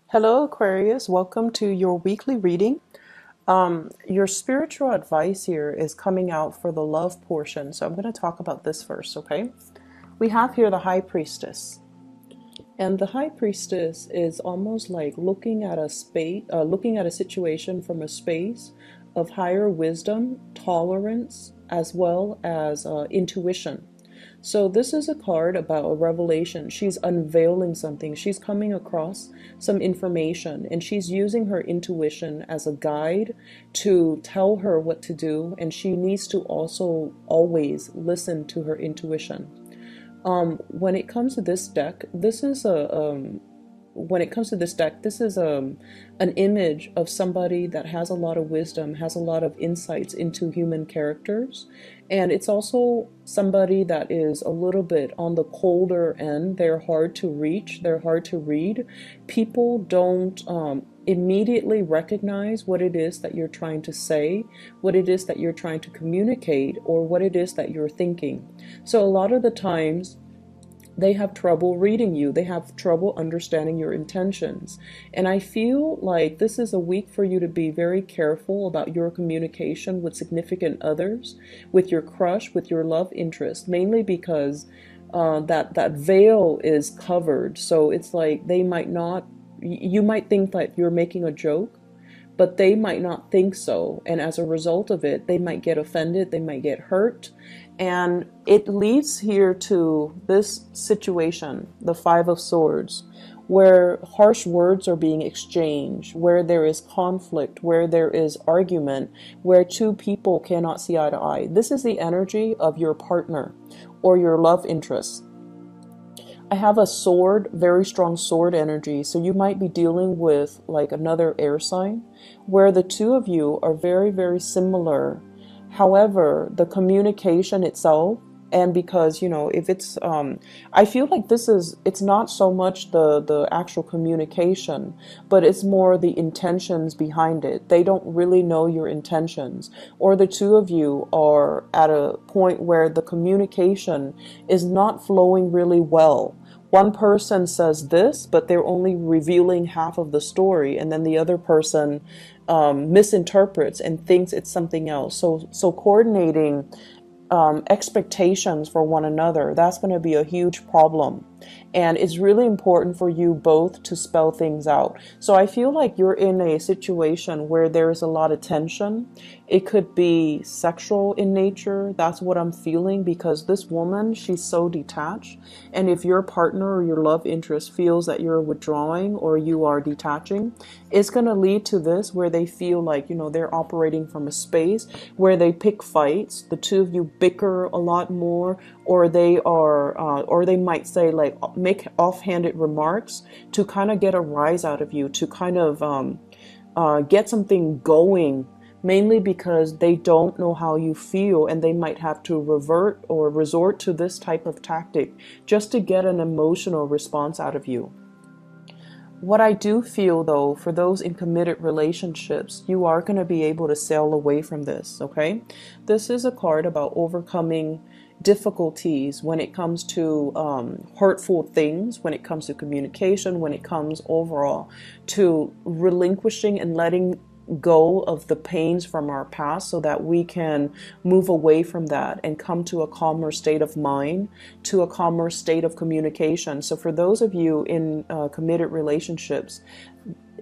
Hello, Aquarius. Welcome to your weekly reading. Your spiritual advice here is coming out for the love portion. So I'm going to talk about this first, okay? We have here the High Priestess. And the High Priestess is almost like looking at a looking at a situation from a space of higher wisdom, tolerance, as well as intuition. So this is a card about a revelation. She's unveiling something. She's coming across some information and she's using her intuition as a guide to tell her what to do. And she needs to also always listen to her intuition. When it comes to this deck, this is an image of somebody that has a lot of wisdom, has a lot of insights into human characters, and it's also somebody that is a little bit on the colder end. They're hard to reach, they're hard to read. People don't immediately recognize what it is that you're trying to say, what it is that you're trying to communicate, or what it is that you're thinking. So a lot of the times they have trouble reading you. They have trouble understanding your intentions. And I feel like this is a week for you to be very careful about your communication with significant others, with your crush, with your love interest, mainly because that veil is covered. So it's like they might not, you might think that you're making a joke, but they might not think so. And as a result of it, they might get offended, they might get hurt. And it leads here to this situation, the Five of Swords, where harsh words are being exchanged, where there is conflict, where there is argument, where two people cannot see eye to eye. This is the energy of your partner or your love interest. I have a sword, very strong sword energy. So you might be dealing with like another air sign where the two of you are very, very similar. However, the communication itself, and because, you know, if it's, I feel like it's not so much the actual communication, but it's more the intentions behind it. They don't really know your intentions, or the two of you are at a point where the communication is not flowing really well. One person says this, but they're only revealing half of the story, and then the other person misinterprets and thinks it's something else. So coordinating expectations for one another, that's going to be a huge problem. And it's really important for you both to spell things out. So I feel like you're in a situation where there is a lot of tension. It could be sexual in nature. That's what I'm feeling, because this woman, she's so detached. And if your partner or your love interest feels that you're withdrawing or you are detaching, it's going to lead to this where they feel like, you know, they're operating from a space where they pick fights. The two of you bicker a lot more, or they might say, like, make offhanded remarks to kind of get a rise out of you, to kind of get something going, mainly because they don't know how you feel, and they might have to revert or resort to this type of tactic just to get an emotional response out of you. What I do feel, though, for those in committed relationships, you are going to be able to sail away from this, okay? This is a card about overcoming difficulties when it comes to hurtful things, when it comes to communication, when it comes overall to relinquishing and letting go of the pains from our past so that we can move away from that and come to a calmer state of mind, to a calmer state of communication. So for those of you in committed relationships,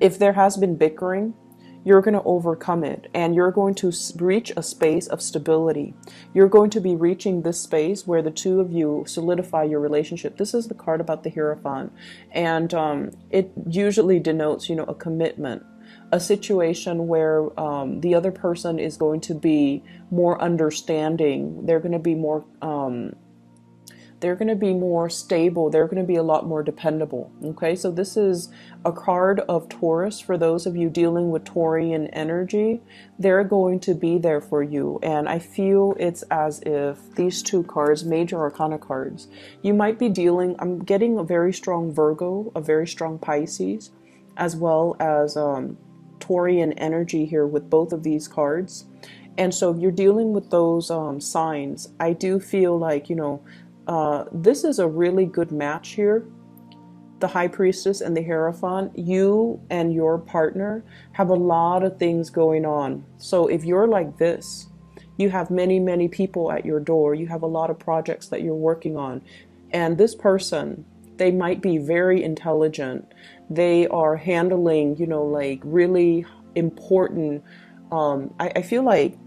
if there has been bickering, you're going to overcome it, and you're going to reach a space of stability. You're going to be reaching this space where the two of you solidify your relationship. This is the card about the Hierophant, and it usually denotes, you know, a commitment, a situation where the other person is going to be more understanding. They're going to be more stable. They're going to be a lot more dependable. Okay, so this is a card of Taurus. For those of you dealing with Taurian energy, they're going to be there for you. And I feel it's as if these two cards, major arcana cards, you might be dealing, I'm getting a very strong Virgo, a very strong Pisces, as well as Taurian energy here with both of these cards. And so if you're dealing with those signs, I do feel like, you know, this is a really good match here. the High Priestess and the Hierophant, you and your partner have a lot of things going on. So if you're like this, you have many, many people at your door. You have a lot of projects that you're working on. And this person, they might be very intelligent. They are handling, you know, like really important. I feel like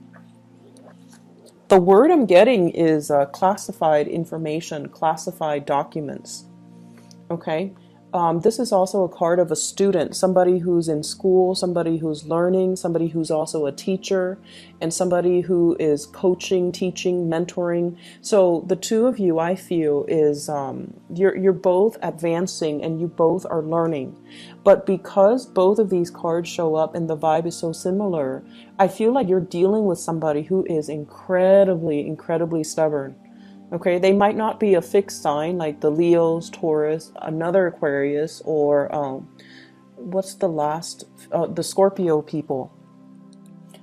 the word I'm getting is classified information, classified documents. Okay. This is also a card of a student, somebody who's in school, somebody who's learning, somebody who's also a teacher, and somebody who is coaching, teaching, mentoring. So the two of you, I feel, is you're both advancing and you both are learning. But because both of these cards show up and the vibe is so similar, I feel like you're dealing with somebody who is incredibly, incredibly stubborn. Okay, they might not be a fixed sign like the Leos, Taurus, another Aquarius, or what's the last, the Scorpio people.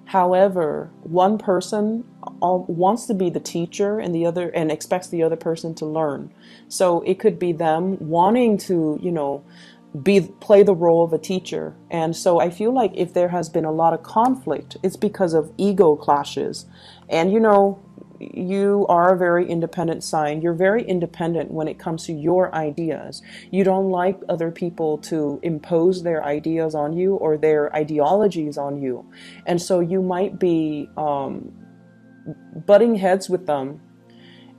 However, one person wants to be the teacher and the other, and expects the other person to learn. So it could be them wanting to, you know, play the role of a teacher. And so I feel like if there has been a lot of conflict, it's because of ego clashes. And you know, you are a very independent sign. You're very independent when it comes to your ideas. You don't like other people to impose their ideas on you or their ideologies on you. And so you might be butting heads with them.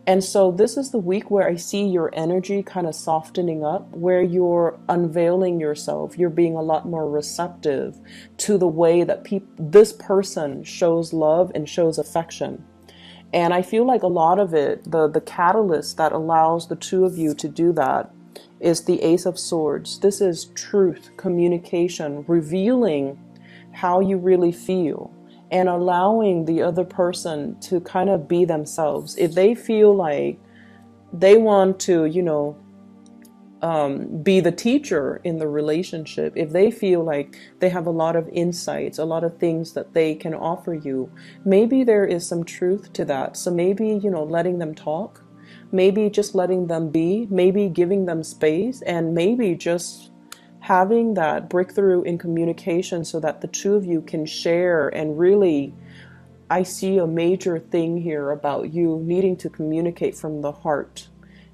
And so this is the week where I see your energy kind of softening up, where you're unveiling yourself. You're being a lot more receptive to the way that this person shows love and shows affection. And I feel like a lot of it, the catalyst that allows the two of you to do that is the Ace of Swords. This is truth, communication, revealing how you really feel and allowing the other person to kind of be themselves. If they feel like they want to, you know, be the teacher in the relationship, if they feel like they have a lot of insights, a lot of things that they can offer you, maybe there is some truth to that. So maybe, you know, letting them talk, maybe just letting them be, maybe giving them space, and maybe just having that breakthrough in communication so that the two of you can share. And really, I see a major thing here about you needing to communicate from the heart,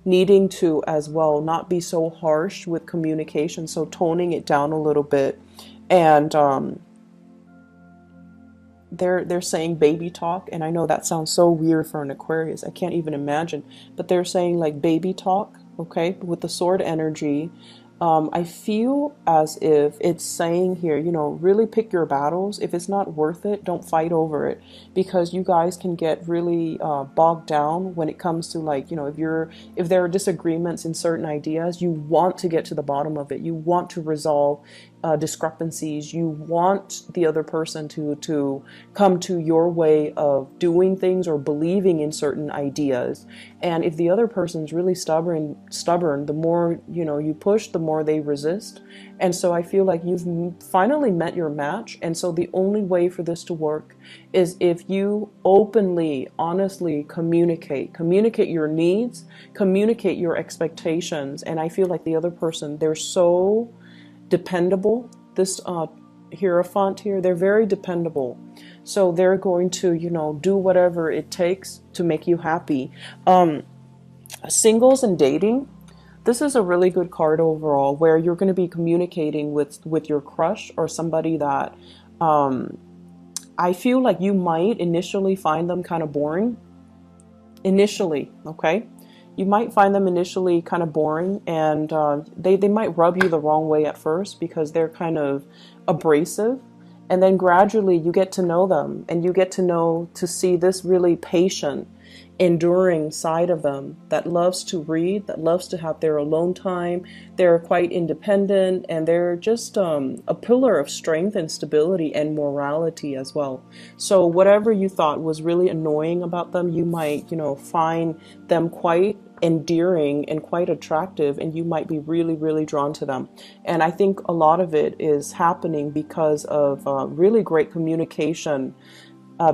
needing to as well not be so harsh with communication, so toning it down a little bit. And they're saying baby talk, and I know that sounds so weird for an Aquarius, I can't even imagine, but they're saying like baby talk, okay, with the sword energy. I feel as if it's saying here, you know, really pick your battles. If it's not worth it, don't fight over it, because you guys can get really bogged down when it comes to, like, you know, if there are disagreements in certain ideas, you want to get to the bottom of it. You want to resolve discrepancies. You want the other person to come to your way of doing things or believing in certain ideas. And if the other person's really stubborn, the more, you know, you push, the more they resist. And so I feel like you've finally met your match. And so the only way for this to work is if you openly, honestly communicate your needs, communicate your expectations. And I feel like the other person, they're so dependable. This Hierophant here, they're very dependable. So they're going to, you know, do whatever it takes to make you happy. Singles and dating, this is a really good card overall, where you're going to be communicating with your crush or somebody that I feel like you might initially find them kind of boring. Initially, okay? You might find them initially kind of boring, and they might rub you the wrong way at first because they're kind of abrasive. And then gradually you get to know them, and you get to see this really patient, enduring side of them that loves to read, that loves to have their alone time. They're quite independent, and they're just a pillar of strength and stability and morality as well. So whatever you thought was really annoying about them, you might, you know, find them quite endearing and quite attractive, and you might be really, really drawn to them. And I think a lot of it is happening because of really great communication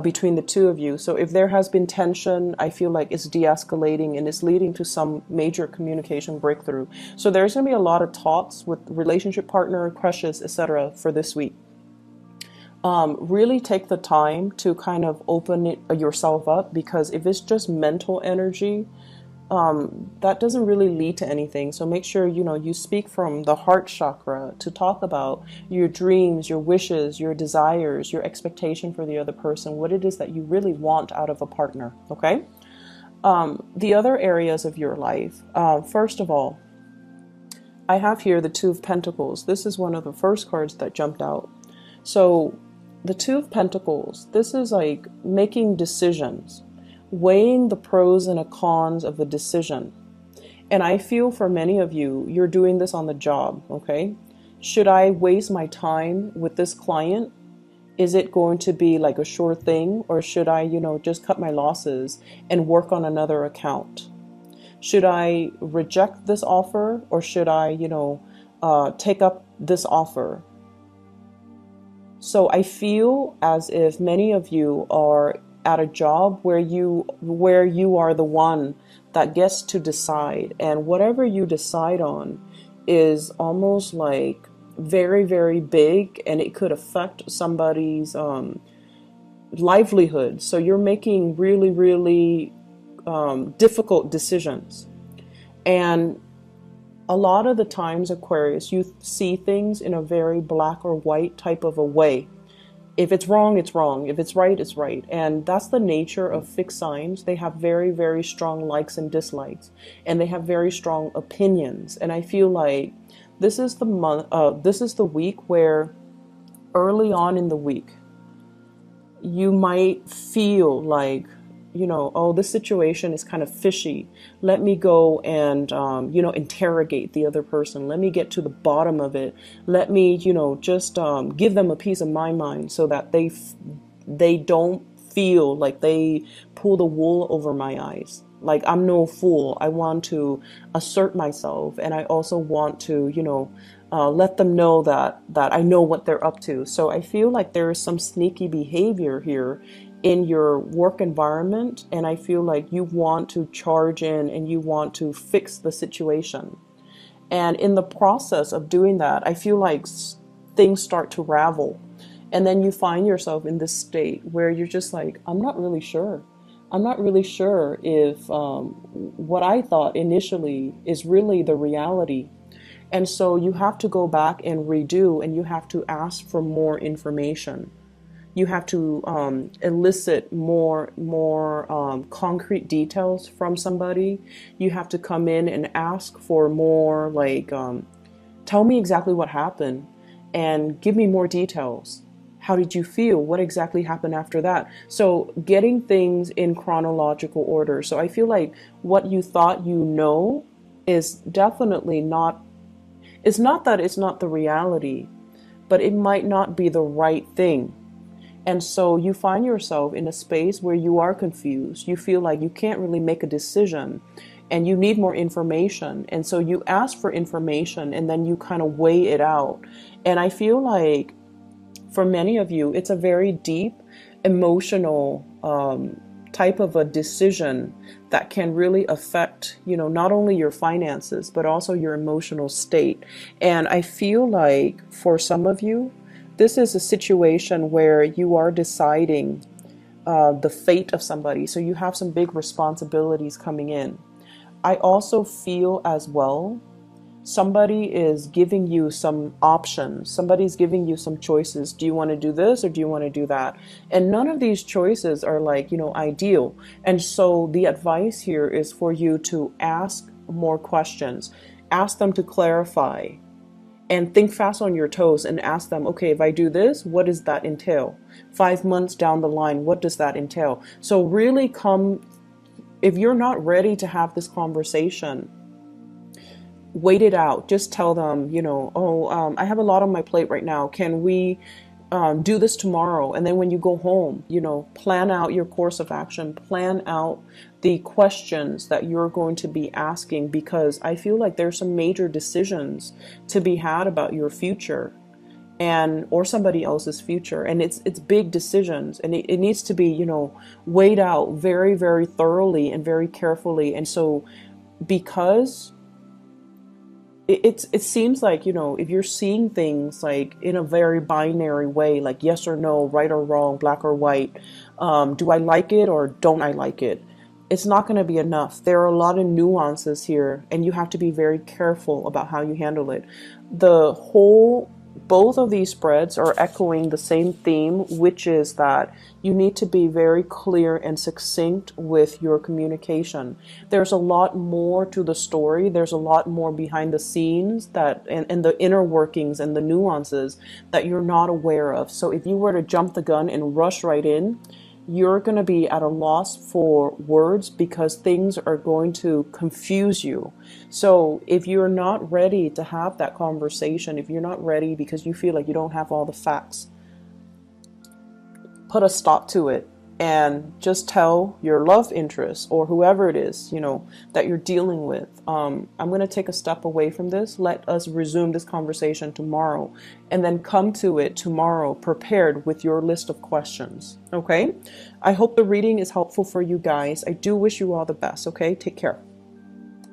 between the two of you. So if there has been tension, I feel like it's de-escalating and it's leading to some major communication breakthrough. So there's going to be a lot of talks with relationship partner, crushes, etc. for this week. Really take the time to kind of open yourself up, because if it's just mental energy, that doesn't really lead to anything. So make sure, you speak from the heart chakra to talk about your dreams, your wishes, your desires, your expectation for the other person, what it is that you really want out of a partner, okay? The other areas of your life, first of all, I have here the Two of Pentacles. This is one of the first cards that jumped out. So the Two of Pentacles, this is like making decisions, weighing the pros and the cons of a decision. And I feel for many of you, you're doing this on the job, okay? Should I waste my time with this client? Is it going to be like a sure thing? Or should I, just cut my losses and work on another account? Should I reject this offer, or should I, take up this offer? So I feel as if many of you are at a job where you are the one that gets to decide, and whatever you decide on is almost like very, very big, and it could affect somebody's livelihood. So you're making really, really difficult decisions. And a lot of the times, Aquarius, you see things in a very black or white type of a way. If it's wrong, it's wrong. If it's right, it's right. And that's the nature of fixed signs. They have very, very strong likes and dislikes, and they have very strong opinions. And I feel like this is the week where early on in the week, you might feel like, oh, this situation is kind of fishy. Let me go and, interrogate the other person. Let me get to the bottom of it. Let me, just give them a piece of my mind so that they don't feel like they pull the wool over my eyes. Like, I'm no fool. I want to assert myself, and I also want to, let them know that I know what they're up to. So I feel like there is some sneaky behavior here in your work environment, and I feel like you want to charge in and you want to fix the situation. And in the process of doing that, I feel like things start to ravel, and then you find yourself in this state where you're just like, I'm not really sure. I'm not really sure if what I thought initially is really the reality. And so you have to go back and redo, and you have to ask for more information. You have to elicit more concrete details from somebody. You have to come in and ask for more, like, tell me exactly what happened and give me more details. How did you feel? What exactly happened after that? So getting things in chronological order. So I feel like what you thought is definitely not, it's not that it's not the reality, but it might not be the right thing. And so you find yourself in a space where you are confused. You feel like you can't really make a decision and you need more information. And so you ask for information and then you kind of weigh it out. And I feel like for many of you, it's a very deep, emotional type of a decision that can really affect, not only your finances, but also your emotional state. And I feel like for some of you, this is a situation where you are deciding the fate of somebody. So you have some big responsibilities coming in. I also feel as well, somebody is giving you some options. Somebody's giving you some choices. Do you want to do this or do you want to do that? And none of these choices are like, ideal. And so the advice here is for you to ask more questions. Ask them to clarify. And think fast on your toes and ask them, okay, if I do this, what does that entail? 5 months down the line, what does that entail? So really if you're not ready to have this conversation, wait it out. Just tell them, I have a lot on my plate right now. Can we do this tomorrow? And then when you go home, plan out your course of action, plan out the questions that you're going to be asking, because I feel like there's some major decisions to be had about your future. and or somebody else's future, and it's big decisions, and it needs to be, you know, weighed out very, very thoroughly and very carefully. And so because it seems like, you know, if you're seeing things like in a very binary way, like yes or no, right or wrong, black or white, do I like it or don't I like it, it's not going to be enough. There are a lot of nuances here, and you have to be very careful about how you handle it. Both of these spreads are echoing the same theme, which is that you need to be very clear and succinct with your communication. There's a lot more to the story. There's a lot more behind the scenes and the inner workings and the nuances that you're not aware of. So if you were to jump the gun and rush right in, you're going to be at a loss for words because things are going to confuse you. So if you're not ready to have that conversation, if you're not ready because you feel like you don't have all the facts, put a stop to it and just tell your love interest or whoever it is, you know, that you're dealing with. I'm going to take a step away from this. Let us resume this conversation tomorrow, and then come to it tomorrow prepared with your list of questions. Okay? I hope the reading is helpful for you guys. I do wish you all the best. Okay? Take care.